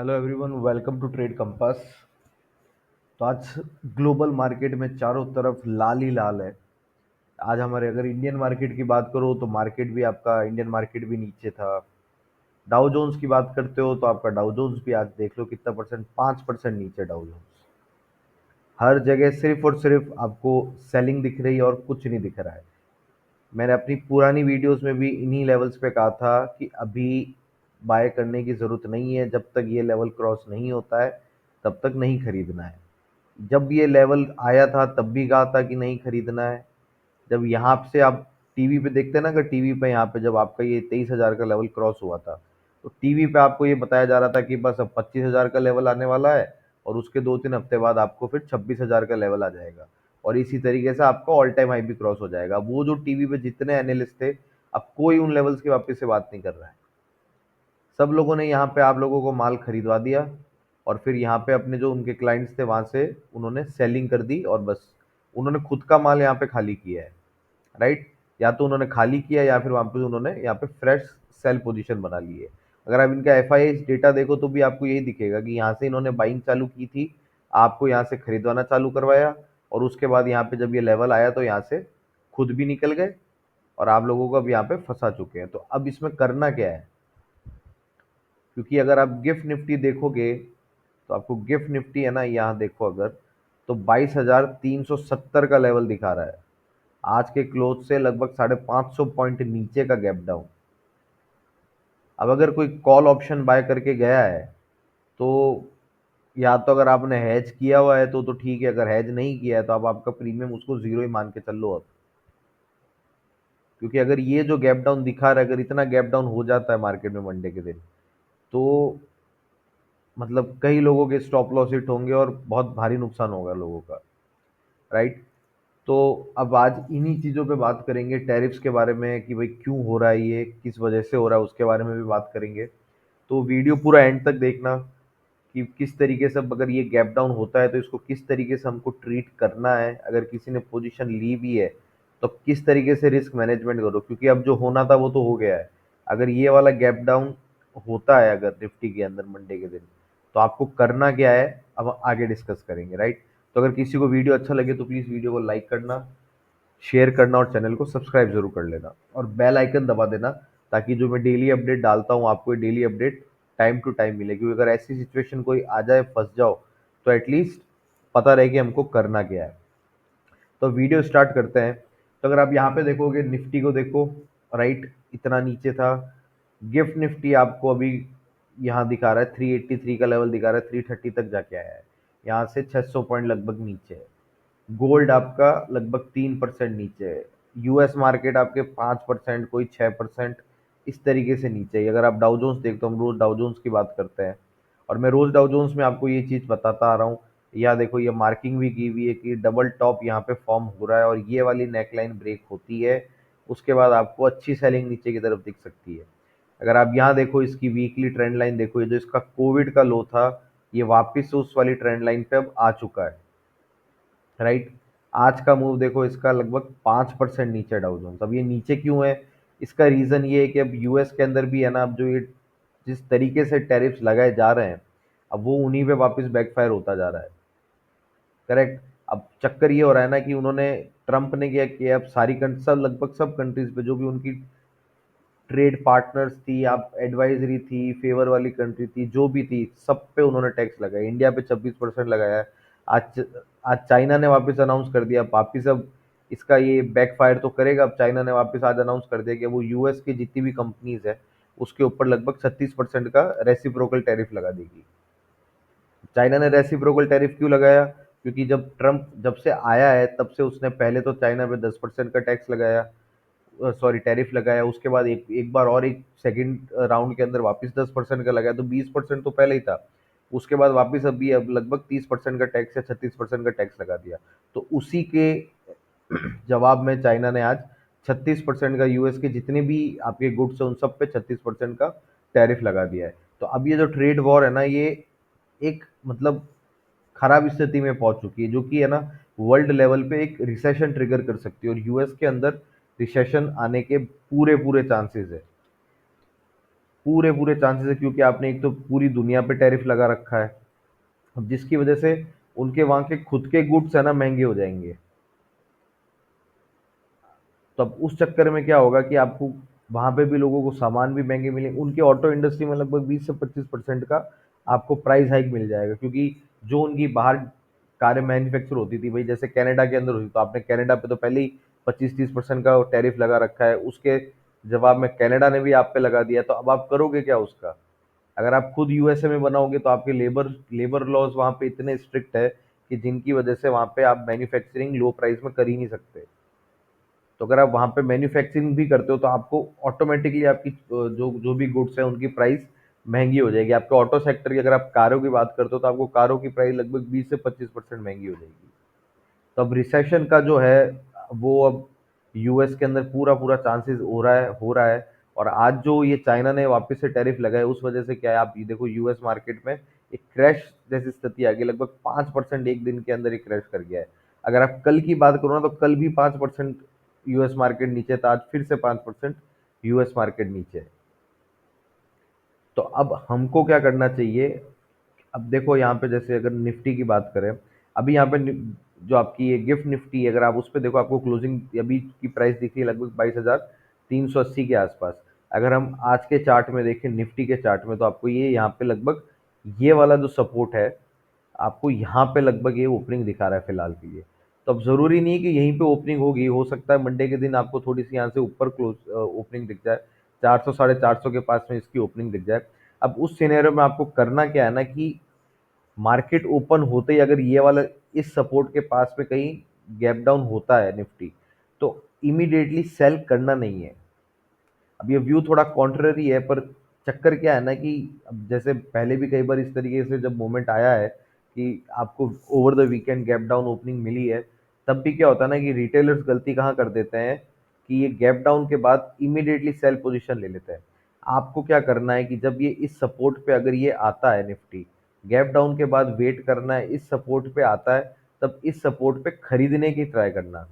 Hello everyone, welcome to Trade Compass. तो आज global market में चारों तरफ लाल ही लाल है। आज हमारे अगर इंडियन मार्केट की बात करो तो मार्केट भी आपका इंडियन मार्केट भी नीचे था। डाउ जोन्स की बात करते हो तो आपका डाउ जोन्स भी आज देख लो कितना परसेंट, 5% नीचे डाउ जोन्स। हर जगह सिर्फ और सिर्फ आपको सेलिंग दिख रही है और कुछ नहीं दिख रहा है। मैंने अपनी पुरानी वीडियोस में भी इन्हीं लेवल्स पे कहा था कि अभी बाय करने की ज़रूरत नहीं है, जब तक ये लेवल क्रॉस नहीं होता है तब तक नहीं खरीदना है। जब ये लेवल आया था तब भी कहा था कि नहीं खरीदना है। जब यहाँ से आप टीवी पे देखते हैं ना, अगर टीवी पे यहाँ पे जब आपका ये 23,000 का लेवल क्रॉस हुआ था तो टीवी पे आपको ये बताया जा रहा था कि बस अब 25,000 का लेवल आने वाला है और उसके 2-3 हफ्ते बाद आपको फिर 26,000 का लेवल आ जाएगा और इसी तरीके से आपका ऑल टाइम हाई भी क्रॉस हो जाएगा। वो जो टीवी पे जितने एनालिस्ट थे, अब कोई उन लेवल्स की वापस से बात नहीं कर रहा है। सब लोगों ने यहाँ पे आप लोगों को माल खरीदवा दिया और फिर यहाँ पे अपने जो उनके क्लाइंट्स थे वहां से उन्होंने सेलिंग कर दी और बस उन्होंने खुद का माल यहाँ पे खाली किया है। राइट, या तो उन्होंने खाली किया या फिर वापस उन्होंने यहाँ पे फ्रेश सेल पोजीशन बना ली है। अगर आप इनका एफ आई डेटा देखो तो भी आपको यही दिखेगा कि यहाँ से इन्होंने बाइंग चालू की थी, आपको यहाँ से खरीदवाना चालू करवाया और उसके बाद यहाँ पे जब ये लेवल आया तो यहाँ से खुद भी निकल गए और आप लोगों को अब यहाँ पे फंसा चुके हैं। तो अब इसमें करना क्या है, क्योंकि अगर आप गिफ्ट निफ्टी देखोगे तो आपको गिफ्ट निफ्टी है ना, यहाँ देखो अगर, तो 22,370 का लेवल दिखा रहा है। आज के क्लोज से लगभग 550 पॉइंट नीचे का गैप डाउन। अब अगर कोई कॉल ऑप्शन बाय करके गया है तो या तो अगर आपने हैज किया हुआ है तो ठीक है, अगर हैज नहीं किया है तो आप आपका प्रीमियम उसको जीरो ही मान के चल लो अब। क्योंकि अगर ये जो गैप डाउन दिखा रहा है, अगर इतना गैप डाउन हो जाता है मार्केट में मंडे के दिन, तो मतलब कई लोगों के स्टॉप लॉस हिट होंगे और बहुत भारी नुकसान होगा लोगों का। राइट। तो अब आज इन्हीं चीज़ों पे बात करेंगे, टैरिफ्स के बारे में कि भाई क्यों हो रहा है, ये किस वजह से हो रहा है, उसके बारे में भी बात करेंगे। तो वीडियो पूरा एंड तक देखना कि किस तरीके से अब अगर ये गैप डाउन होता है तो इसको किस तरीके से हमको ट्रीट करना है। अगर किसी ने पोजीशन ली भी है तो किस तरीके से रिस्क मैनेजमेंट करो, क्योंकि अब जो होना था वो तो हो गया है। अगर ये वाला गैप डाउन होता है अगर निफ्टी के अंदर मंडे के दिन, तो आपको करना क्या है अब आगे डिस्कस करेंगे। राइट। तो अगर किसी को वीडियो अच्छा लगे तो प्लीज़ वीडियो को लाइक करना, शेयर करना और चैनल को सब्सक्राइब जरूर कर लेना और बेल आइकन दबा देना, ताकि जो मैं डेली अपडेट डालता हूँ आपको daily update time to time मिले। क्योंकि अगर ऐसी सिचुएशन कोई आ जाए, फंस जाओ, तो एटलीस्ट पता रहे कि हमको करना क्या है। तो वीडियो स्टार्ट करते हैं। तो अगर आप यहाँ पे देखोगे निफ्टी को देखो, राइट, इतना नीचे था। गिफ्ट निफ्टी आपको अभी यहाँ दिखा रहा है 383 का लेवल दिखा रहा है, 330 तक जाके आया है। यहाँ से 600 पॉइंट लगभग नीचे है। गोल्ड आपका लगभग 3% नीचे है। यूएस मार्केट आपके 5%, कोई 6%, इस तरीके से नीचे है। अगर आप डाउ जोन्स देखते हो, हम रोज डाउ जोन्स की बात करते हैं और मैं रोज डाउ जोन्स में आपको ये चीज बताता आ रहा हूँ। या देखो ये मार्किंग भी की हुई है कि डबल टॉप यहाँ पे फॉर्म हो रहा है और ये वाली नेकलाइन ब्रेक होती है, उसके बाद आपको अच्छी सेलिंग नीचे की तरफ दिख सकती है। अगर आप यहाँ देखो इसकी वीकली ट्रेंड लाइन देखो, ये जो इसका कोविड का लो था, ये वापिस उस वाली ट्रेंड लाइन पे अब आ चुका है। राइट। आज का मूव देखो इसका लगभग 5% नीचे डाउ जोन्स। अब ये नीचे क्यों है, इसका रीजन ये है कि अब यूएस के अंदर भी है ना, अब जो ये जिस तरीके से टैरिफ्स लगाए जा रहे हैं, अब वो उन्हीं पे वापस बैकफायर होता जा रहा है। करेक्ट। अब चक्कर ये हो रहा है ना कि उन्होंने, ट्रंप ने क्या किया, अब सारी सब लगभग सब कंट्रीज पे जो भी उनकी ट्रेड पार्टनर्स थी, आप एडवाइजरी थी, फेवर वाली कंट्री थी, जो भी थी, सब पे उन्होंने टैक्स लगाया। इंडिया पे 26% लगाया है। आज आज चाइना ने वापस अनाउंस कर दिया, वापिस अब इसका ये बैकफायर तो करेगा। अब चाइना ने वापस आज अनाउंस कर दिया कि वो यूएस की जितनी भी कंपनीज है उसके ऊपर लगभग 36% का रेसिप्रोकल टैरिफ लगा देगी। चाइना ने रेसिप्रोकल टैरिफ क्यों लगाया, क्योंकि जब ट्रंप जब से आया है तब से उसने पहले तो चाइना पे 10% का टैक्स लगाया, सॉरी टैरिफ लगाया। उसके बाद एक एक बार और एक सेकंड राउंड के अंदर वापस 10% का लगाया, तो 20% तो पहले ही था। उसके बाद वापस अभी अब लगभग 30% का टैक्स या 36% का टैक्स लगा दिया। तो उसी के जवाब में चाइना ने आज 36% का यूएस के जितने भी आपके गुड्स हैं उन सब पे 36% का टैरिफ लगा दिया है। तो अब ये जो ट्रेड वॉर है ना, ये एक मतलब खराब स्थिति में पहुंच चुकी है, जो कि है ना वर्ल्ड लेवल पे एक रिसेशन ट्रिगर कर सकती है और यूएस के अंदर रिसेशन आने के पूरे पूरे चांसेस है। पूरे पूरे चांसेस है, क्योंकि आपने एक तो पूरी दुनिया पे टैरिफ लगा रखा है, अब जिसकी वजह से उनके वहां के खुद के गुड्स है ना महंगे हो जाएंगे। तो अब उस चक्कर में क्या होगा कि आपको वहां पे भी लोगों को सामान भी महंगे मिलेंगे, उनके ऑटो इंडस्ट्री में लगभग 20 से 25% का आपको प्राइस हाइक मिल जाएगा, क्योंकि जो उनकी बाहर कारें मैन्युफैक्चर होती थी भाई, जैसे कनाडा के अंदर हुई, तो आपने कनाडा पे तो पहले ही 25-30% का टैरिफ लगा रखा है, उसके जवाब में कनाडा ने भी आप पे लगा दिया, तो अब आप करोगे क्या उसका? अगर आप खुद यूएसए में बनाओगे तो आपके लेबर लेबर लॉज वहाँ पे इतने स्ट्रिक्ट है कि जिनकी वजह से वहाँ पे आप मैन्युफैक्चरिंग लो प्राइस में कर ही नहीं सकते। तो अगर आप वहाँ पे मैन्युफैक्चरिंग भी करते हो तो आपको ऑटोमेटिकली आपकी जो जो भी गुड्स है उनकी प्राइस महंगी हो जाएगी। आपके ऑटो सेक्टर की अगर आप कारों की बात करते हो तो आपको कारों की प्राइस लगभग 20 से 25% महंगी हो जाएगी। तो अब रिसेशन का जो है वो अब यूएस के अंदर पूरा पूरा चांसेस हो रहा है। और आज जो ये चाइना ने वापस से टैरिफ लगाए उस वजह से क्या है, आप ये देखो यूएस मार्केट में एक क्रैश जैसी स्थिति आ गई, लगभग 5% एक दिन के अंदर ही क्रैश कर गया है। अगर आप कल की बात करो ना तो कल भी 5% यूएस मार्केट नीचे था, आज फिर से 5% यूएस मार्केट नीचे है। तो अब हमको क्या करना चाहिए? अब देखो यहाँ पे जैसे अगर निफ्टी की बात करें, अभी यहाँ पे जो आपकी ये गिफ्ट निफ्टी है, अगर आप उस पे देखो आपको क्लोजिंग अभी की प्राइस दिख रही है लगभग 22,380 के आसपास। अगर हम आज के चार्ट में देखें निफ्टी के चार्ट में, तो आपको ये यहाँ पे लगभग ये वाला जो सपोर्ट है, आपको यहाँ पे लगभग ये ओपनिंग दिखा रहा है फिलहाल के लिए। तो अब जरूरी नहीं है कि यहीं पे ओपनिंग होगी, हो सकता है मंडे के दिन आपको थोड़ी सी यहाँ से ऊपर क्लोज ओपनिंग दिख जाए, 400 450 के पास में इसकी ओपनिंग दिख जाए। अब उस सिनेरियो में आपको करना क्या है ना कि मार्केट ओपन होते ही अगर ये वाला इस सपोर्ट के पास में कहीं गैप डाउन होता है निफ्टी, तो इमीडिएटली सेल करना नहीं है। अब ये व्यू थोड़ा कॉन्ट्ररी है, पर चक्कर क्या है ना कि अब जैसे पहले भी कई बार इस तरीके से जब मोमेंट आया है कि आपको over the weekend gap down opening मिली है, तब भी क्या होता है ना कि रिटेलर्स गलती कहाँ कर देते हैं कि ये गैप डाउन के बाद इमीडिएटली सेल पोजीशन ले लेते हैं। आपको क्या करना है कि जब ये इस सपोर्ट पे अगर ये आता है निफ्टी, गैप डाउन के बाद वेट करना है, इस सपोर्ट पे आता है तब इस सपोर्ट पे खरीदने की ट्राई करना,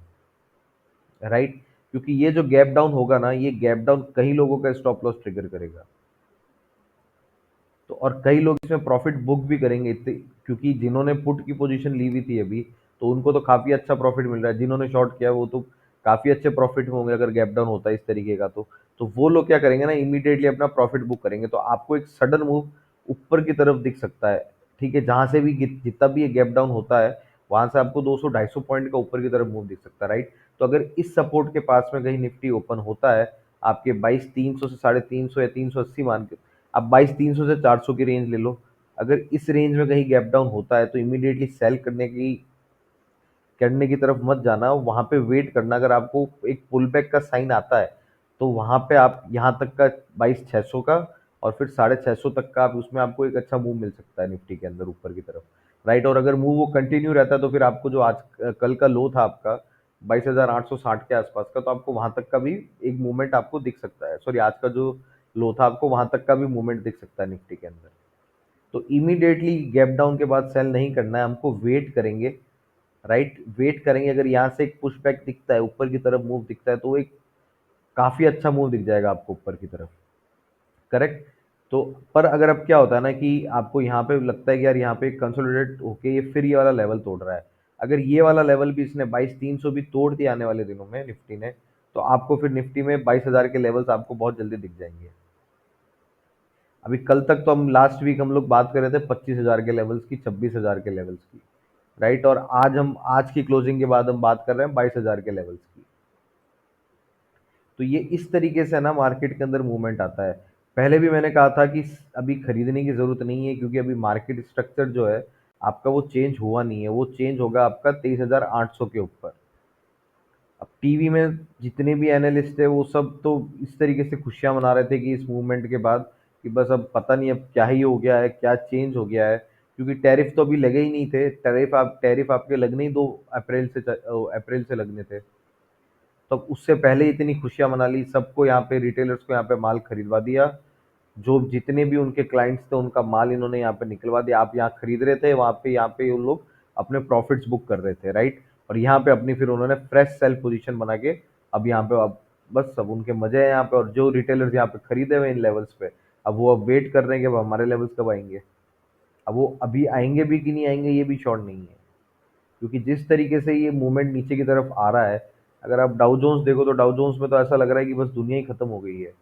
राइट? क्योंकि ये जो गैप डाउन होगा ना, ये गैप डाउन कई लोगों का स्टॉप लॉस ट्रिगर करेगा। तो और कई लोग इसमें प्रॉफिट बुक भी करेंगे इतने, क्योंकि जिन्होंने पुट की पोजीशन ली हुई थी अभी, तो उनको तो काफी अच्छा प्रॉफिट मिल रहा है। जिन्होंने शॉर्ट किया वो तो काफी अच्छे प्रॉफिट में होंगे अगर गैप डाउन होता है इस तरीके का। तो वो लोग क्या करेंगे ना, इमीडिएटली अपना प्रॉफिट बुक करेंगे, तो आपको एक सडन मूव ऊपर की तरफ दिख सकता है। ठीक है, जहां से भी जितना भी ये गैप डाउन होता है वहां से आपको 200-250 पॉइंट का ऊपर की तरफ मूव दिख सकता है, राइट? तो अगर इस सपोर्ट के पास में कहीं निफ्टी ओपन होता है, आपके 22,300 से 350 या 380 मान के, आप 22,300 से 400 की रेंज ले लो। अगर इस रेंज में कहीं गैप डाउन होता है तो इमीडिएटली सेल करने की तरफ मत जाना, वहां पे वेट करना। अगर आपको एक पुल बैक का साइन आता है तो वहां पे आप यहाँ तक का 22,600 का और फिर 650 तक का, आप उसमें आपको एक अच्छा मूव मिल सकता है निफ्टी के अंदर ऊपर की तरफ, राइट? और अगर मूव वो कंटिन्यू रहता है तो फिर आपको जो आज कल का लो था आपका 22,860 के आसपास का, तो आपको वहां तक का भी एक मूवमेंट आपको दिख सकता है। सॉरी, आज का जो लो था आपको वहां तक का भी मूवमेंट दिख सकता है निफ्टी के अंदर। तो इमीडिएटली गैप डाउन के बाद सेल नहीं करना है, हमको वेट करेंगे, राइट? वेट करेंगे, अगर यहाँ से एक पुश बैक दिखता है, ऊपर की तरफ मूव दिखता है, तो एक काफी अच्छा मूव दिख जाएगा आपको ऊपर की तरफ, करेक्ट? तो पर अगर अब क्या होता है ना कि आपको यहाँ पे लगता है कि यार यहाँ पे कंसोलिडेट होके ये फिर ये वाला लेवल तोड़ रहा है, अगर ये वाला लेवल भी इसने 22,300 भी तोड़ दिया आने वाले दिनों में निफ्टी ने, तो आपको फिर निफ्टी में 22,000 के लेवल्स आपको बहुत जल्दी दिख जाएंगे। अभी कल तक तो हम लास्ट वीक हम लोग बात कर रहे थे 25,000 के लेवल्स की, 26,000 के लेवल्स की, राइट? और आज की क्लोजिंग के बाद हम बात कर रहे हैं 22,000 के लेवल्स की। तो ये इस तरीके से ना मार्केट के अंदर मूवमेंट आता है। पहले भी मैंने कहा था कि अभी खरीदने की जरूरत नहीं है, क्योंकि अभी मार्केट स्ट्रक्चर जो है आपका वो चेंज हुआ नहीं है, वो चेंज होगा आपका 23,800 के ऊपर। अब टीवी में जितने भी एनालिस्ट है वो सब तो इस तरीके से खुशियां मना रहे थे कि इस मूवमेंट के बाद कि बस अब पता नहीं अब क्या ही हो गया है, क्या चेंज हो गया है, क्योंकि टैरिफ तो अभी लगे ही नहीं थे। टैरिफ आपके लगने ही 2 अप्रैल से लगने थे। तो उससे पहले ही इतनी खुशियां मना ली, सबको यहाँ पे रिटेलर्स को यहाँ पे माल खरीदवा दिया, जो जितने भी उनके क्लाइंट्स थे उनका माल इन्होंने यहाँ पे निकलवा दिया। आप यहाँ खरीद रहे थे, वहाँ पे उन लोग अपने प्रॉफिट्स बुक कर रहे थे, राइट? और यहाँ पे अपनी फिर उन्होंने फ्रेश सेल पोजीशन बना के अब यहाँ पे अब बस अब उनके मजे हैं यहाँ पे, और जो रिटेलर्स यहाँ पे खरीदे हुए इन लेवल्स पे, अब वो अब वेट कर रहे हैं कि अब हमारे लेवल्स कब आएंगे। अब वो अभी आएंगे भी कि नहीं आएंगे ये भी श्योर नहीं है, क्योंकि जिस तरीके से ये मूवमेंट नीचे की तरफ आ रहा है, अगर आप डाउ जोन्स देखो तो डाउ जोन्स में तो ऐसा लग रहा है कि बस दुनिया ही खत्म हो गई है।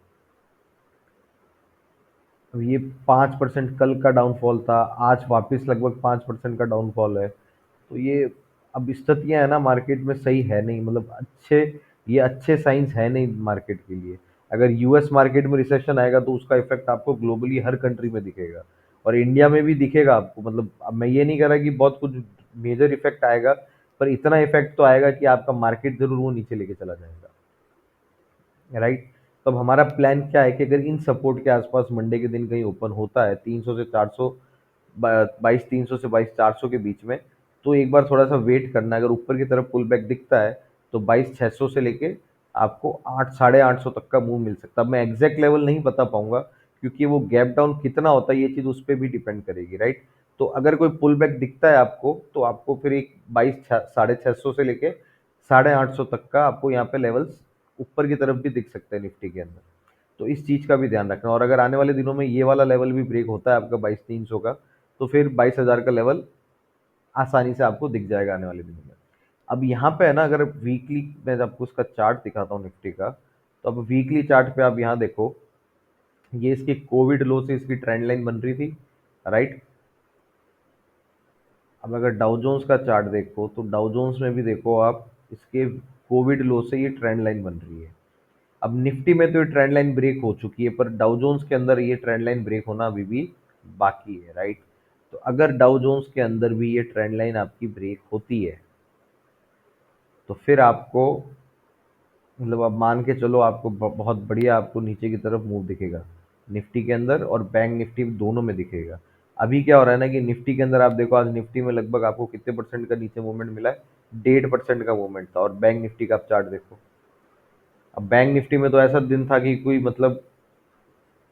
अब ये 5% कल का डाउनफॉल था, आज वापस लगभग 5% का डाउनफॉल है। तो ये अब स्थितियां है ना मार्केट में सही है नहीं, मतलब अच्छे, ये अच्छे साइंस है नहीं मार्केट के लिए। अगर यूएस मार्केट में रिसेशन आएगा तो उसका इफेक्ट आपको ग्लोबली हर कंट्री में दिखेगा, और इंडिया में भी दिखेगा आपको। मतलब अब मैं ये नहीं कह रहा कि बहुत कुछ मेजर इफेक्ट आएगा, पर इतना इफेक्ट तो आएगा कि आपका मार्केट जरूर वो नीचे लेके चला जाएगा। राइट। तो अब हमारा प्लान क्या है कि अगर इन सपोर्ट के आसपास मंडे के दिन कहीं ओपन होता है 300 से 400, 22,300 से 22,400 के बीच में, तो एक बार थोड़ा सा वेट करना है। अगर ऊपर की तरफ पुल बैक दिखता है तो 22,600 से लेके आपको 8 साढ़े 800 तक का मूव मिल सकता है। अब मैं एग्जैक्ट लेवल नहीं बता पाऊंगा, क्योंकि वो गैप डाउन कितना होता है ये चीज़ उस पर भी डिपेंड करेगी। राइट। तो अगर कोई पुल बैक दिखता है आपको, तो आपको फिर एक 22 साढ़े 600 से लेके 850 तक का आपको यहाँ पे लेवल्स ऊपर की तरफ भी दिख सकते हैं निफ्टी के अंदर। तो इस चीज़ का भी ध्यान रखना। और अगर आने वाले दिनों में ये वाला लेवल भी ब्रेक होता है आपका 22,300 का, तो फिर 22,000 का लेवल आसानी से आपको दिख जाएगा आने वाले दिनों में। अब यहाँ पे है ना, अगर वीकली मैं आपको इसका चार्ट दिखाता हूँ निफ्टी का, तो अब वीकली चार्ट पे आप यहाँ देखो, ये इसकी कोविड लो से इसकी ट्रेंड लाइन बन रही थी। राइट। अब अगर डाउ जोन्स का चार्ट देखो तो डाउ जोन्स में भी देखो आप, इसके कोविड लो से ये ट्रेंड लाइन बन रही है। अब निफ्टी में तो ये ट्रेंड लाइन ब्रेक हो चुकी है, पर डाउ जोन्स के अंदर ये ट्रेंड लाइन ब्रेक होना अभी भी बाकी है। राइट। तो अगर डाउ जोन्स के अंदर भी ये ट्रेंड लाइन आपकी ब्रेक होती है, तो फिर आपको, मतलब अब मान के चलो आपको बहुत बढ़िया आपको नीचे की तरफ मूव दिखेगा निफ्टी के अंदर, और बैंक निफ्टी दोनों में दिखेगा। अभी क्या हो रहा है ना कि निफ्टी के अंदर आप देखो, आज निफ्टी में लगभग आपको कितने परसेंट का नीचे मूवमेंट मिला है, 1.5% का मूवमेंट था। और बैंक निफ्टी का आप चार्ट देखो, अब बैंक निफ्टी में तो ऐसा दिन था कि कोई मतलब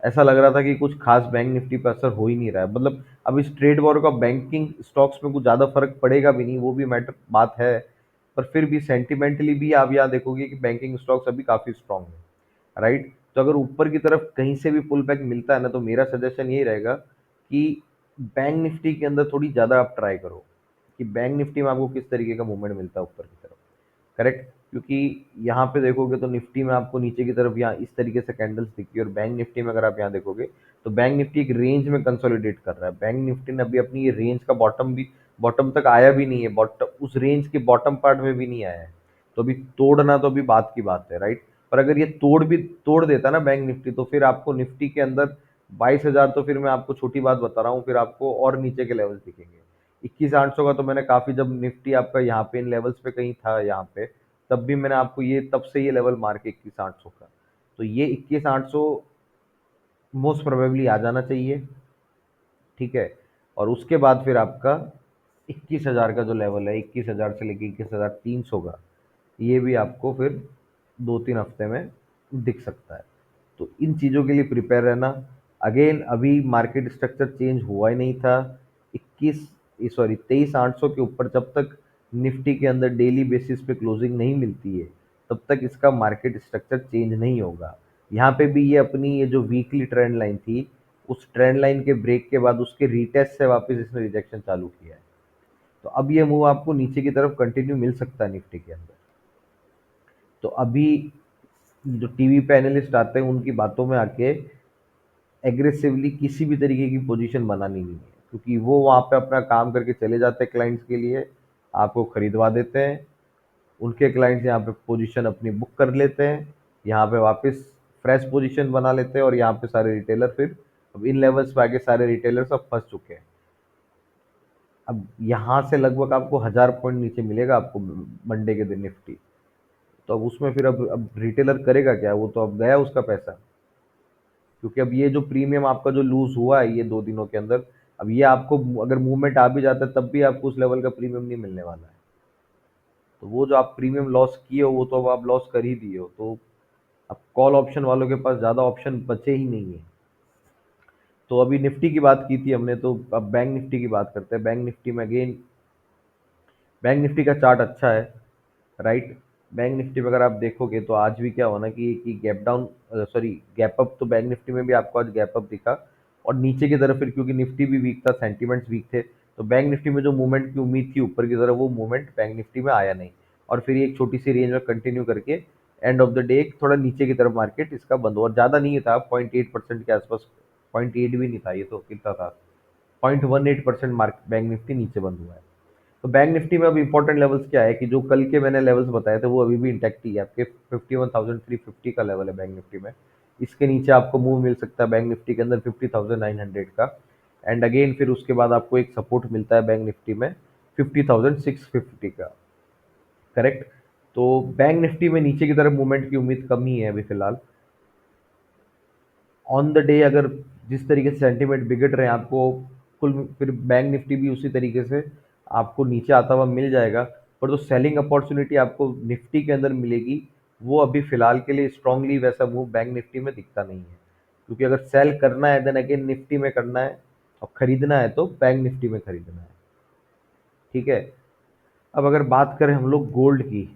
ऐसा लग रहा था कि कुछ खास बैंक निफ्टी पर असर हो ही नहीं रहा है। मतलब अब इस ट्रेड वॉर का बैंकिंग स्टॉक्स में कुछ ज़्यादा फर्क पड़ेगा भी नहीं, वो भी मैटर बात है। पर फिर भी सेंटिमेंटली भी आप यहाँ देखोगे कि बैंकिंग स्टॉक्स अभी काफ़ी स्ट्रांग है। राइट। तो अगर ऊपर की तरफ कहीं से भी पुल बैक मिलता है ना, तो मेरा सजेशन यही रहेगा कि बैंक निफ्टी के अंदर थोड़ी ज़्यादा आप ट्राई करो कि बैंक निफ्टी में आपको किस तरीके का मूवमेंट मिलता है ऊपर की तरफ। करेक्ट। क्योंकि यहाँ पे देखोगे तो निफ्टी में आपको नीचे की तरफ यहाँ इस तरीके से कैंडल्स दिखती है, और बैंक निफ्टी में अगर आप यहाँ देखोगे तो बैंक निफ्टी एक रेंज में कंसोलिडेट कर रहा है। बैंक निफ्टी ने अभी अपनी ये रेंज का बॉटम तक आया भी नहीं है, बॉटम उस रेंज के बॉटम पार्ट में भी नहीं आया है। तो अभी तोड़ना तो अभी बात की बात है। राइट। पर अगर ये तोड़ देता ना बैंक निफ्टी, तो फिर आपको निफ्टी के अंदर 22,000, तो फिर मैं आपको छोटी बात बता रहा हूँ, फिर आपको और नीचे के लेवल्स दिखेंगे। 21,800 का तो मैंने काफी, जब निफ्टी आपका यहाँ पे इन लेवल्स पे कहीं था यहाँ पे, तब भी मैंने आपको ये, तब से ये लेवल मार के 21,800 का, तो ये 21,800 मोस्ट प्रोबेबली आ जाना चाहिए। ठीक है। और उसके बाद फिर आपका 21,000 का जो लेवल है, 21,000 से लेके 21,300 का, ये भी आपको फिर 2-3 हफ्ते में दिख सकता है। तो इन चीज़ों के लिए प्रिपेयर रहना। अगेन अभी मार्केट स्ट्रक्चर चेंज हुआ ही नहीं था। 23,800 के ऊपर जब तक निफ्टी के अंदर डेली बेसिस पे क्लोजिंग नहीं मिलती है, तब तक इसका मार्केट स्ट्रक्चर चेंज नहीं होगा। यहाँ पे भी ये अपनी ये जो वीकली ट्रेंड लाइन थी, उस ट्रेंड लाइन के ब्रेक के बाद उसके रीटेस्ट से वापस इसने रिजेक्शन चालू किया है। तो अब ये मूव आपको नीचे की तरफ कंटिन्यू मिल सकता है निफ्टी के अंदर। तो अभी जो टीवी पे एनालिस्ट आते हैं उनकी बातों में आके एग्रेसिवली किसी भी तरीके की पोजीशन बनानी नहीं है, क्योंकि वो वहाँ पे अपना काम करके चले जाते हैं क्लाइंट्स के लिए, आपको खरीदवा देते हैं। उनके क्लाइंट्स यहाँ पे पोजीशन अपनी बुक कर लेते हैं, यहाँ पे वापस फ्रेश पोजीशन बना लेते हैं, और यहाँ पे सारे रिटेलर फिर, अब इन लेवल्स पे आके सारे रिटेलर सब फंस चुके हैं। अब यहाँ से लगभग आपको 1,000 पॉइंट नीचे मिलेगा आपको मंडे के दिन निफ्टी। तो अब उसमें फिर अब रिटेलर करेगा क्या, वो तो अब गया उसका पैसा। क्योंकि अब ये जो प्रीमियम आपका जो लूज हुआ है ये 2 दिनों के अंदर, अब ये आपको अगर मूवमेंट आ भी जाता है तब भी आपको उस लेवल का प्रीमियम नहीं मिलने वाला है। तो वो जो आप प्रीमियम लॉस किए हो वो तो अब आप लॉस कर ही दिए हो। तो अब कॉल ऑप्शन वालों के पास ज़्यादा ऑप्शन बचे ही नहीं है। तो अभी निफ्टी की बात की थी हमने, तो अब बैंक निफ्टी की बात करते हैं। बैंक निफ्टी में अगेन बैंक निफ्टी का चार्ट अच्छा है। राइट। बैंक निफ्टी में अगर आप देखोगे तो आज भी क्या हुआ ना कि gap down, sorry gap up, तो बैंक निफ्टी में भी आपको आज गैप अप दिखा। और नीचे की तरफ फिर क्योंकि निफ्टी भी वीक था, सेंटीमेंट्स वीक थे, तो बैंक निफ्टी में जो मूवमेंट की उम्मीद थी ऊपर की तरफ, वो मूवमेंट बैंक निफ्टी में आया नहीं। और फिर ये एक छोटी सी रेंज में कंटिन्यू करके एंड ऑफ द डे थोड़ा नीचे की तरफ मार्केट इसका बंद हुआ। और ज़्यादा नहीं था, 0.8% के आसपास, 0.8 भी नहीं था, ये तो कितना था, 0.18% मार्क बैंक निफ्टी नीचे बंद हुआ है। तो बैंक निफ्टी में अब इंपॉर्टेंट लेवल्स क्या है कि जो कल के मैंने लेवल्स बताए थे वो अभी भी इंटैक्ट ही है। आपके 51,350 का लेवल है बैंक निफ्टी में। इसके नीचे आपको मूव मिल सकता है बैंक निफ्टी के अंदर 50,900 का। एंड अगेन फिर उसके बाद आपको एक सपोर्ट मिलता है बैंक निफ्टी में 50,650 का। करेक्ट। तो बैंक निफ्टी में नीचे की तरफ मूवमेंट की उम्मीद कम ही है अभी फिलहाल। ऑन द डे अगर जिस तरीके से सेंटीमेंट बिगड़ रहे हैं आपको, कुल फिर बैंक निफ्टी भी उसी तरीके से आपको नीचे आता हुआ मिल जाएगा। पर जो सेलिंग अपॉर्चुनिटी आपको निफ्टी के अंदर मिलेगी, वो अभी फिलहाल के लिए स्ट्रांगली वैसा मूव बैंक निफ्टी में दिखता नहीं है। क्योंकि अगर सेल करना है देन अगेन निफ्टी में करना है, और खरीदना है तो बैंक निफ्टी में खरीदना है। ठीक है। अब अगर बात करें हम लोग गोल्ड की,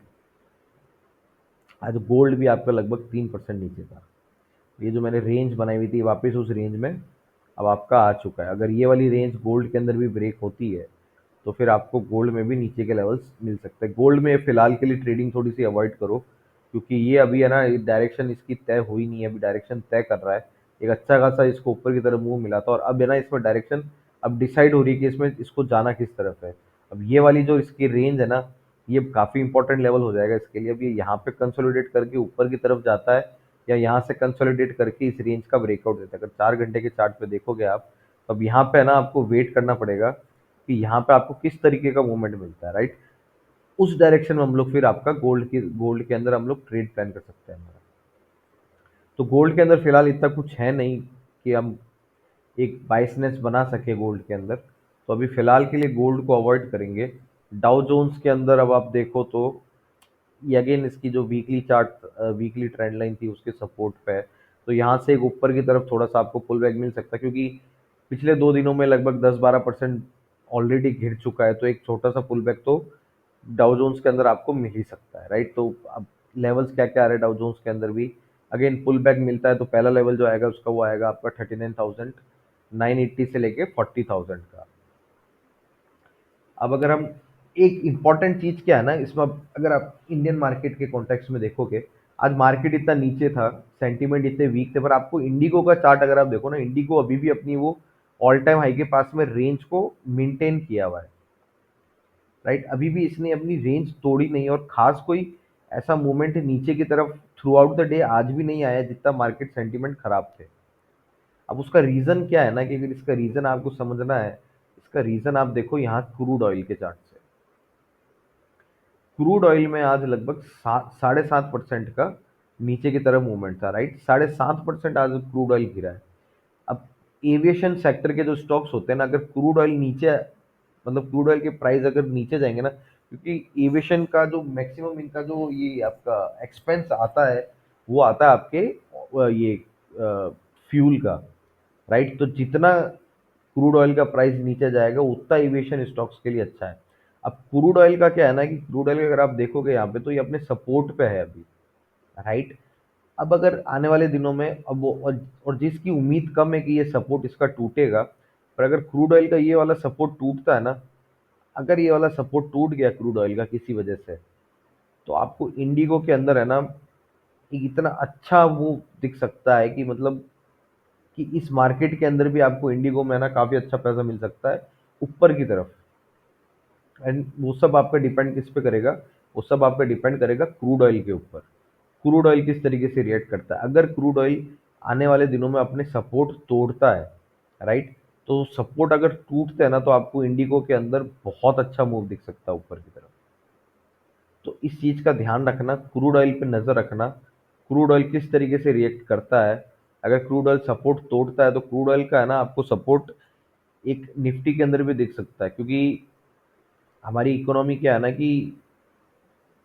आज गोल्ड भी आपका लगभग 3% नीचे था। ये जो मैंने रेंज बनाई हुई थी वापस उस रेंज में अब आपका आ चुका है। अगर ये वाली रेंज गोल्ड के अंदर भी ब्रेक होती है तो फिर आपको गोल्ड में भी नीचे के लेवल्स मिल सकते हैं। गोल्ड में फिलहाल के लिए ट्रेडिंग थोड़ी सी अवॉइड करो, क्योंकि ये अभी है ना, डायरेक्शन इसकी तय हुई नहीं है, अभी डायरेक्शन तय कर रहा है। एक अच्छा खासा इसको ऊपर की तरफ मूव मिला था, और अब है ना इसमें डायरेक्शन अब डिसाइड हो रही है कि इसमें इसको जाना किस तरफ है। अब ये वाली जो इसकी रेंज है ना, ये काफ़ी इंपॉर्टेंट लेवल हो जाएगा इसके लिए। अब ये यहाँ पे कंसोलिडेट करके ऊपर की तरफ जाता है, या यहाँ से कंसोलिडेट करके इस रेंज का ब्रेकआउट देता है। अगर 4 घंटे के चार्ट पे देखोगे आप, तो अब यहाँ पे है ना आपको वेट करना पड़ेगा कि यहाँ पे आपको किस तरीके का मूवमेंट मिलता है, राइट। उस डायरेक्शन में हम लोग फिर आपका गोल्ड के अंदर हम लोग ट्रेड प्लान कर सकते हैं हमारा। तो गोल्ड के अंदर फिलहाल इतना कुछ है नहीं कि हम एक बाइसनेस बना सके गोल्ड के अंदर। तो अभी फिलहाल के लिए गोल्ड को अवॉइड करेंगे। डाउ जोन्स के अंदर अब आप देखो तो ये अगेन इसकी जो weekly chart, weekly trend line थी उसके सपोर्ट पे है। तो यहाँ से एक ऊपर की तरफ थोड़ा सा आपको पुल बैक मिल सकता है, क्योंकि पिछले 2 दिनों में लगभग 10-12% ऑलरेडी गिर चुका है। तो एक छोटा सा पुल बैक तो डाउ जोन्स के अंदर आपको मिल ही सकता है, राइट। तो अब लेवल्स क्या क्या आ रहे हैं डाउ जोन्स के अंदर भी, अगेन पुल बैक मिलता है तो पहला लेवल जो आएगा उसका वो आएगा आपका 39,980 से लेके 40,000 का। अब अगर हम एक इम्पॉर्टेंट चीज़ क्या है ना इसमें, अब अगर आप इंडियन मार्केट के कॉन्टेक्स्ट में देखोगे, आज मार्केट इतना नीचे था, सेंटीमेंट इतने वीक थे, पर आपको इंडिगो का चार्ट अगर आप देखो ना, इंडिगो अभी भी अपनी वो ऑल टाइम हाई के पास में रेंज को मेंटेन किया हुआ है, राइट। अभी भी इसने अपनी रेंज तोड़ी नहीं, और खास कोई ऐसा मूवमेंट नीचे की तरफ थ्रू आउट द डे आज भी नहीं आया जितना मार्केट सेंटीमेंट खराब थे। अब उसका रीजन क्या है ना, कि अगर इसका रीजन आपको समझना है, इसका रीजन आप देखो यहाँ क्रूड ऑयल के चार्ट से। क्रूड ऑयल में आज लगभग 7.5% का नीचे की तरफ मूवमेंट था, राइट। 7.5% आज क्रूड ऑयल गिरा है। अब एविएशन सेक्टर के जो स्टॉक्स होते हैं ना, अगर क्रूड ऑयल नीचे, मतलब क्रूड ऑयल के प्राइस अगर नीचे जाएंगे ना, क्योंकि एविएशन का जो मैक्सिमम इनका जो ये आपका एक्सपेंस आता है, वो आता है आपके ये फ्यूल का, राइट। तो जितना क्रूड ऑयल का प्राइस नीचे जाएगा उतना एविएशन स्टॉक्स के लिए अच्छा है। अब क्रूड ऑयल का क्या है ना, कि क्रूड ऑयल अगर आप देखोगे यहाँ पे तो ये अपने सपोर्ट पे है अभी, राइट। अब अगर आने वाले दिनों में अब वो और जिसकी उम्मीद कम है कि ये सपोर्ट इसका टूटेगा, पर अगर क्रूड ऑयल का ये वाला सपोर्ट टूटता है ना, अगर ये वाला सपोर्ट टूट गया क्रूड ऑयल का किसी वजह से, तो आपको इंडिगो के अंदर है ना एक इतना अच्छा वो दिख सकता है कि मतलब कि इस मार्केट के अंदर भी आपको इंडिगो में है ना काफ़ी अच्छा पैसा मिल सकता है ऊपर की तरफ। एंड वो सब आपका डिपेंड किस पे करेगा, वो सब आपका डिपेंड करेगा क्रूड ऑयल के ऊपर। क्रूड ऑयल किस तरीके से रिएक्ट करता है। अगर क्रूड ऑयल आने वाले दिनों में अपने सपोर्ट तोड़ता है, राइट, तो सपोर्ट अगर टूटते हैं ना, तो आपको इंडिगो के अंदर बहुत अच्छा मूव दिख सकता है ऊपर की तरफ। तो इस चीज़ का ध्यान रखना, क्रूड ऑयल पे नज़र रखना, क्रूड ऑयल किस तरीके से रिएक्ट करता है। अगर क्रूड ऑयल सपोर्ट तोड़ता है तो क्रूड ऑयल का है ना आपको सपोर्ट एक निफ्टी के अंदर भी दिख सकता है, क्योंकि हमारी इकोनॉमी क्या है ना कि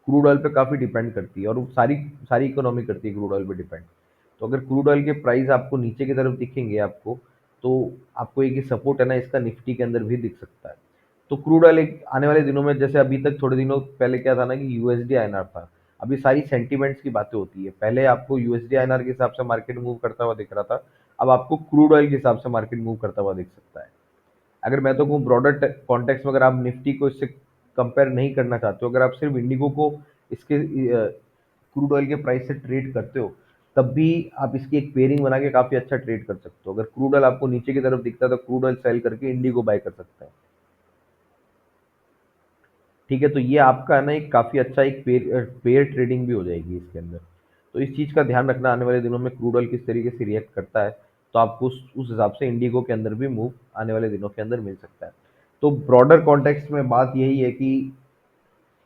क्रूड ऑयल पे काफ़ी डिपेंड करती है, और वो सारी सारी इकोनॉमी करती है क्रूड ऑयल पे डिपेंड। तो अगर क्रूड ऑयल के प्राइस आपको नीचे की तरफ दिखेंगे आपको, तो आपको एक ये सपोर्ट है ना इसका निफ्टी के अंदर भी दिख सकता है। तो क्रूड ऑयल एक आने वाले दिनों में, जैसे अभी तक थोड़े दिनों पहले क्या था ना कि यूएसडी आईएनआर था, अब ये सारी सेंटीमेंट्स की बातें होती है। पहले आपको यूएसडी आईएनआर के हिसाब से मार्केट मूव करता हुआ दिख रहा था, अब आपको क्रूड ऑयल के हिसाब से मार्केट मूव करता हुआ दिख सकता है। अगर मैं तो कहूँ ब्रॉडर कॉन्टेक्स्ट में, अगर आप निफ्टी को इससे कंपेयर नहीं करना चाहते हो, अगर आप सिर्फ इंडिगो को इसके क्रूड ऑयल के प्राइस से ट्रेड करते हो, तब भी आप इसकी एक पेयरिंग बना के काफी अच्छा ट्रेड कर सकते हो। अगर क्रूड ऑयल आपको नीचे की तरफ दिखता है तो क्रूड ऑयल सेल करके इंडिगो बाय कर सकता है। ठीक है, तो ये आपका है ना एक काफी अच्छा एक पेयर पेयर ट्रेडिंग भी हो जाएगी इसके अंदर। तो इस चीज का ध्यान रखना, आने वाले दिनों में क्रूड ऑयल किस तरीके से रिएक्ट करता है, तो आपको उस हिसाब से इंडिगो के अंदर भी मूव आने वाले दिनों के अंदर मिल सकता है। तो ब्रॉडर कॉन्टेक्स्ट में बात यही है कि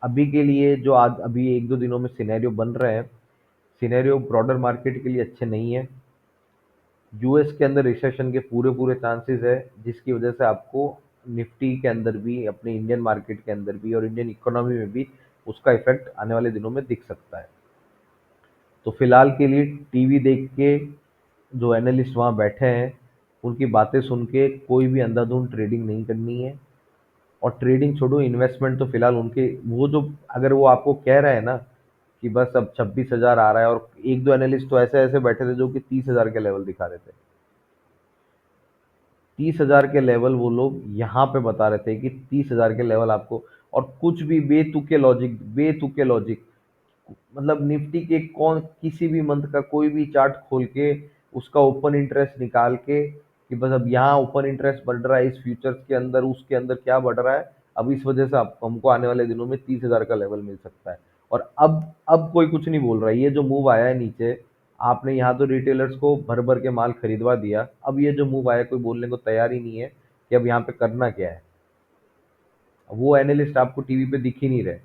अभी के लिए जो आज अभी एक दो दिनों में सिनेरियो बन रहे हैं, सिनेरियो ब्रॉडर मार्केट के लिए अच्छे नहीं है। यूएस के अंदर रिसेशन के पूरे पूरे चांसेस है, जिसकी वजह से आपको निफ्टी के अंदर भी, अपने इंडियन मार्केट के अंदर भी और इंडियन इकोनॉमी में भी उसका इफेक्ट आने वाले दिनों में दिख सकता है। तो फिलहाल के लिए टीवी देख के जो एनालिस्ट वहाँ बैठे हैं उनकी बातें सुन के कोई भी अंधाधुंध ट्रेडिंग नहीं करनी है। और ट्रेडिंग छोड़ो, इन्वेस्टमेंट तो फिलहाल उनके वो जो, अगर वो आपको कह रहे हैं ना कि बस अब 26,000 आ रहा है, और एक दो एनालिस्ट तो ऐसे ऐसे बैठे थे जो कि 30,000 के लेवल दिखा रहे थे। 30,000 के लेवल वो लोग यहाँ पे बता रहे थे कि 30,000 के लेवल आपको, और कुछ भी बेतुके लॉजिक, मतलब निफ्टी के कौन किसी भी मंथ का कोई भी चार्ट खोल के उसका ओपन इंटरेस्ट निकाल के कि बस अब यहाँ ओपन इंटरेस्ट बढ़ रहा है इस फ्यूचर्स के अंदर, उसके अंदर क्या बढ़ रहा है, अब इस वजह से हमको आने वाले दिनों में 30,000 का लेवल मिल सकता है। और अब कोई कुछ नहीं बोल रहा है। ये जो मूव आया है नीचे, आपने यहाँ तो रिटेलर्स को भर भर के माल खरीदवा दिया, अब ये जो मूव आया कोई बोलने को तैयार ही नहीं है कि अब यहाँ पे करना क्या है। वो एनालिस्ट आपको टीवी पे दिख ही नहीं रहे,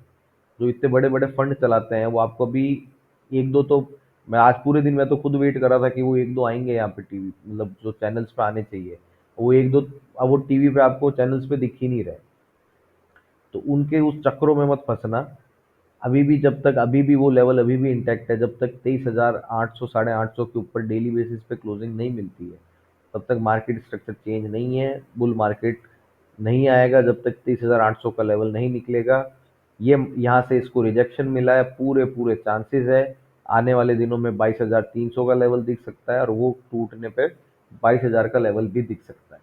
जो इतने बड़े बड़े फंड चलाते हैं। वो आपको अभी एक दो तो, मैं आज पूरे दिन मैं तो खुद वेट कर रहा था कि वो एक दो आएंगे यहाँ पे टीवी, मतलब जो चैनल्स पे आने चाहिए वो एक दो, अब वो टीवी पे आपको चैनल्स पे दिख ही नहीं रहे। तो उनके उस चक्रों में मत फंसना। अभी भी जब तक, अभी भी वो लेवल अभी भी इंटैक्ट है, जब तक 23,800 850 के ऊपर डेली बेसिस पे क्लोजिंग नहीं मिलती है तब तक मार्केट स्ट्रक्चर चेंज नहीं है। बुल मार्केट नहीं आएगा जब तक 23,800 का लेवल नहीं निकलेगा। ये यहाँ से इसको रिजेक्शन मिला है, पूरे पूरे चांसेस है आने वाले दिनों में 22,300 का लेवल दिख सकता है, और वो टूटने पे 22,000 का लेवल भी दिख सकता है।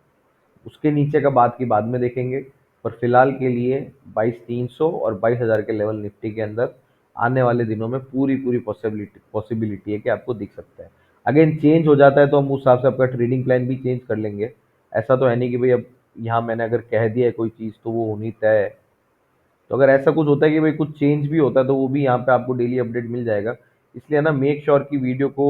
उसके नीचे का बात की बाद में देखेंगे, पर फिलहाल के लिए 22,300 और 22,000 के लेवल निफ्टी के अंदर आने वाले दिनों में पूरी पूरी पॉसिबिलिटी है कि आपको दिख सकता है। अगेन चेंज हो जाता है तो हम उस हिसाब से आपका ट्रेडिंग प्लान भी चेंज कर लेंगे। ऐसा तो है नहीं कि भाई अब यहाँ मैंने अगर कह दिया है कोई चीज़ तो वो होनी तय है। तो अगर ऐसा कुछ होता है कि भाई कुछ चेंज भी होता है तो वो भी यहाँ पे आपको डेली अपडेट मिल जाएगा। इसलिए ना मेक श्योर की वीडियो को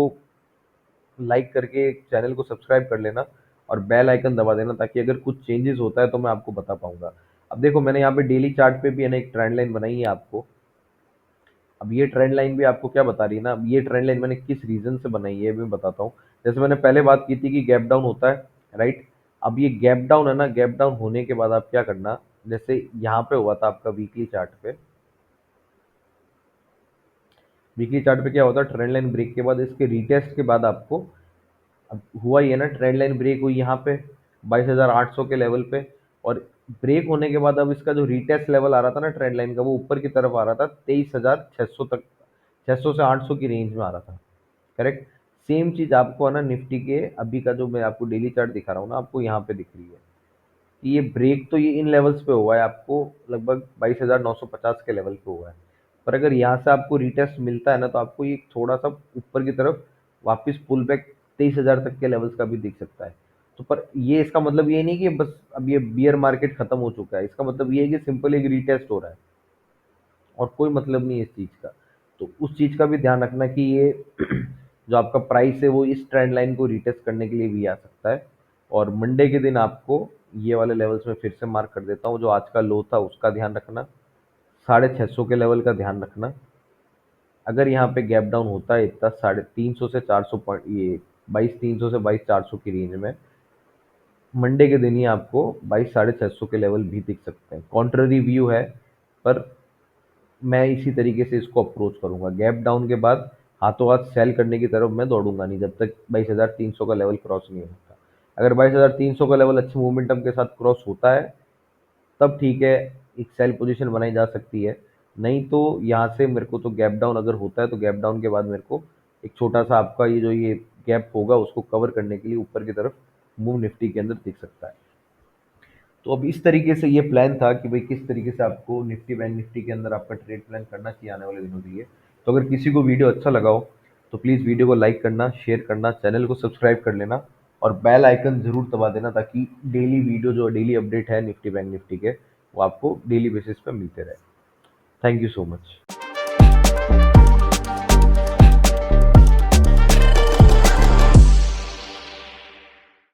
लाइक करके चैनल को सब्सक्राइब कर लेना और बेल आइकन दबा देना, ताकि अगर कुछ चेंजेस होता है तो मैं आपको बता पाऊंगा। अब देखो मैंने यहाँ पे डेली चार्ट पे भी है ना एक ट्रेंड लाइन बनाई है आपको। अब ये ट्रेंड लाइन भी आपको क्या बता रही है ना, अब ये ट्रेंड लाइन मैंने किस रीजन से बनाई है ये भी मैं बताता हूँ। जैसे मैंने पहले बात की थी कि गैप डाउन होता है, राइट। अब ये गैप डाउन है ना, गैप डाउन होने के बाद आप क्या करना, जैसे यहाँ पे हुआ था आपका वीकली चार्ट पे, वीकली चार्ट पे क्या होता है, ट्रेंड लाइन ब्रेक के बाद इसके रीटेस्ट के बाद आपको, अब हुआ ये ना ट्रेंड लाइन ब्रेक हुई यहाँ पे 22,800 के लेवल पे, और ब्रेक होने के बाद अब इसका जो रीटेस्ट लेवल आ रहा था ना ट्रेंड लाइन का, वो ऊपर की तरफ आ रहा था 23,600 तक, 600 से 800 की रेंज में आ रहा था, करेक्ट। सेम चीज आपको है ना निफ्टी के अभी का जो मैं आपको डेली चार्ट दिखा रहा हूँ ना, आपको यहाँ पे दिख रही है कि ये ब्रेक तो ये इन लेवल्स पे हुआ है, आपको लगभग 22,950 के लेवल पे हुआ है। पर अगर यहाँ से आपको रिटेस्ट मिलता है ना, तो आपको ये थोड़ा सा ऊपर की तरफ वापस पुल बैक 23,000 तक के लेवल्स का भी दिख सकता है। तो पर ये इसका मतलब ये नहीं कि बस अब ये बियर मार्केट खत्म हो चुका है, इसका मतलब ये है कि सिंपल एक रीटेस्ट हो रहा है और कोई मतलब नहीं है इस चीज़ का। तो उस चीज़ का भी ध्यान रखना कि ये जो आपका प्राइस है वो इस ट्रेंड लाइन को रिटेस्ट करने के लिए भी आ सकता है। और मंडे के दिन आपको ये वाले लेवल्स में फिर से मार्क कर देता हूँ, जो आज का लो था उसका ध्यान रखना, 650 के लेवल का ध्यान रखना। अगर यहाँ पे गैप डाउन होता है इतना 350 से 400 पॉइंट, ये 22,300 से 22,400 की रेंज में, मंडे के दिन ही आपको 22,650 के लेवल भी दिख सकते हैं। कॉन्ट्ररी व्यू है, पर मैं इसी तरीके से इसको अप्रोच करूंगा। गैप डाउन के बाद हाथों हाथ सेल करने की तरफ मैं दौड़ूंगा नहीं जब तक 22,300 का लेवल क्रॉस नहीं होता। अगर 22,300 का लेवल अच्छे मोमेंटम के साथ क्रॉस होता है तब ठीक है, एक सेल पोजीशन बनाई जा सकती है। नहीं तो यहाँ से मेरे को तो गैप डाउन अगर होता है तो गैप डाउन के बाद मेरे को एक छोटा सा आपका ये जो ये गैप होगा उसको कवर करने के लिए ऊपर की तरफ मूव निफ्टी के अंदर दिख सकता है। तो अब इस तरीके से ये प्लान था कि भाई किस तरीके से आपको निफ्टी बैंक निफ्टी के अंदर आपका ट्रेड प्लान करना चाहिए आने वाले दिनों के लिए। तो अगर किसी को वीडियो अच्छा लगा हो तो प्लीज़ वीडियो को लाइक करना, शेयर करना, चैनल को सब्सक्राइब कर लेना और बेल आइकन ज़रूर दबा देना ताकि डेली वीडियो जो डेली अपडेट है निफ्टी बैंक निफ्टी के वो आपको डेली बेसिस पे मिलते रहे। Thank you so much.